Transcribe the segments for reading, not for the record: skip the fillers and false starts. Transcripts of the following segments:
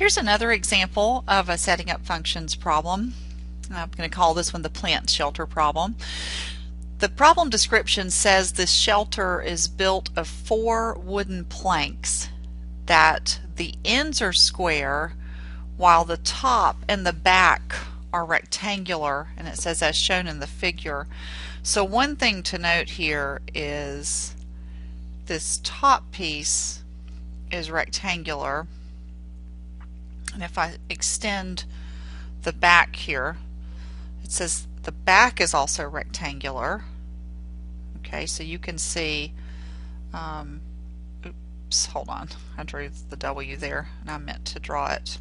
Here's another example of a setting up functions problem. I'm going to call this one the plant shelter problem. The problem description says this shelter is built of 4 wooden planks that the ends are square while the top and the back are rectangular, and it says as shown in the figure. So one thing to note here is this top piece is rectangular, and if I extend the back here, it says the back is also rectangular. Okay, so you can see, oops, hold on, I drew the W there and I meant to draw it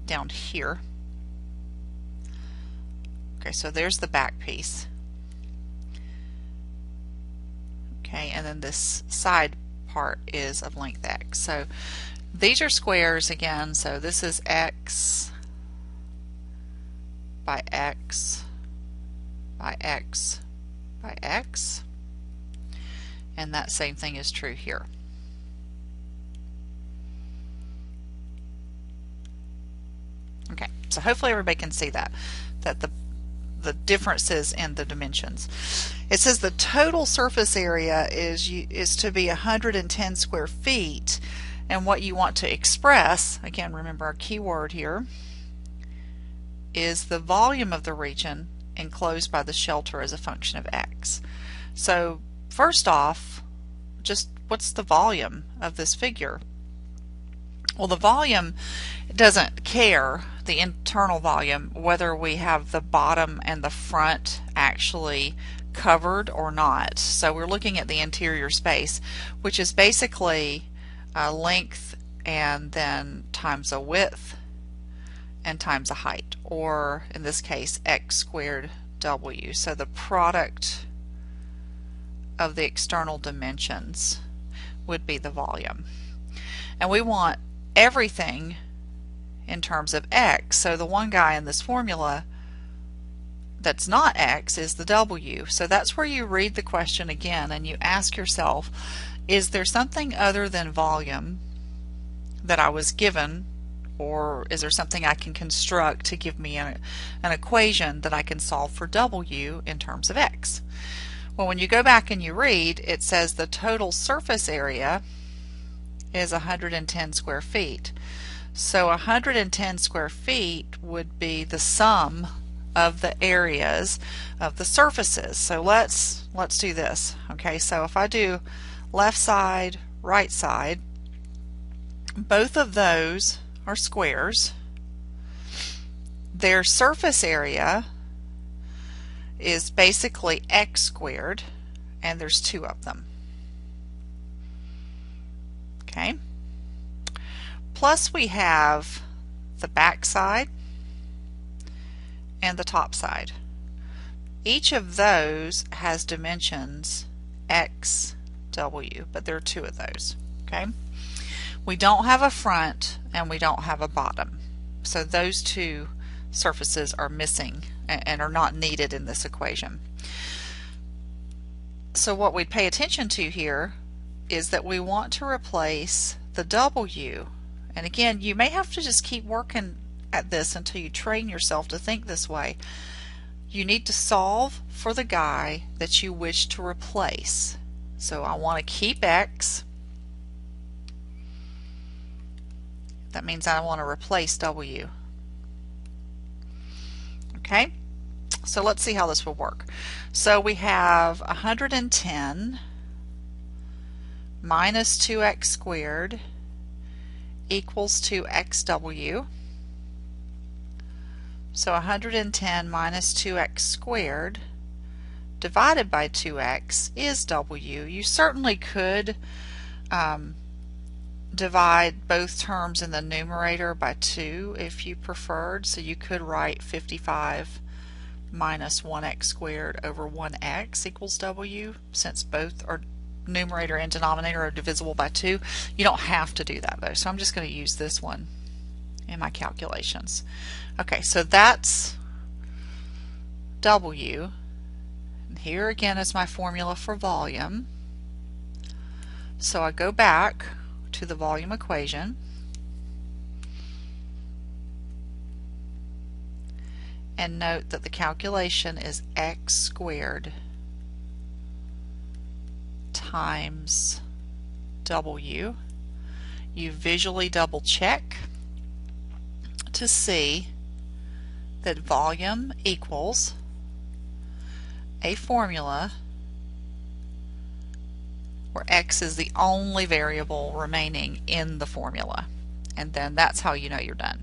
down here. Okay, so there's the back piece. Okay, and then this side part is of length X. So these are squares again, so this is X by X by X by X, and that same thing is true here. Okay, so hopefully everybody can see that the differences in the dimensions. It says the total surface area is to be 110 square feet, and what you want to express, again remember our key word here, is the volume of the region enclosed by the shelter as a function of X. So first off, just what's the volume of this figure? Well, the volume doesn't care, the internal volume, whether we have the bottom and the front actually covered or not. So we're looking at the interior space, which is basically length and then times a width and times a height, or in this case X squared W. So the product of the external dimensions would be the volume. And we want everything in terms of X. So the one guy in this formula that's not X is the W. So that's where you read the question again and you ask yourself, is there something other than volume that I was given, or is there something I can construct to give me an equation that I can solve for W in terms of X? Well, when you go back and you read, it says the total surface area is 110 square feet. So 110 square feet would be the sum of the areas of the surfaces. So let's do this. Okay, so if I do left side, right side, both of those are squares. Their surface area is basically X squared, and there's 2 of them. Okay. Plus we have the back side and the top side. Each of those has dimensions X, W, but there are 2 of those. Okay. We don't have a front and we don't have a bottom. So those 2 surfaces are missing and are not needed in this equation. So what we pay attention to here is that we want to replace the W. And again, you may have to just keep working at this until you train yourself to think this way. You need to solve for the guy that you wish to replace. So I want to keep X. That means I want to replace W. Okay, so let's see how this will work. So we have 110 minus 2x squared equals 2xw. So 110 minus 2x squared divided by 2x is w. You certainly could divide both terms in the numerator by 2 if you preferred. So you could write 55 minus 1x squared over 1x equals w, since both are numerator and denominator are divisible by 2. You don't have to do that though, so I'm just going to use this one in my calculations. Okay, so that's w. And here again is my formula for volume. So I go back to the volume equation, and note that the calculation is x squared times w. You visually double check to see that volume equals a formula where x is the only variable remaining in the formula. And then that's how you know you're done.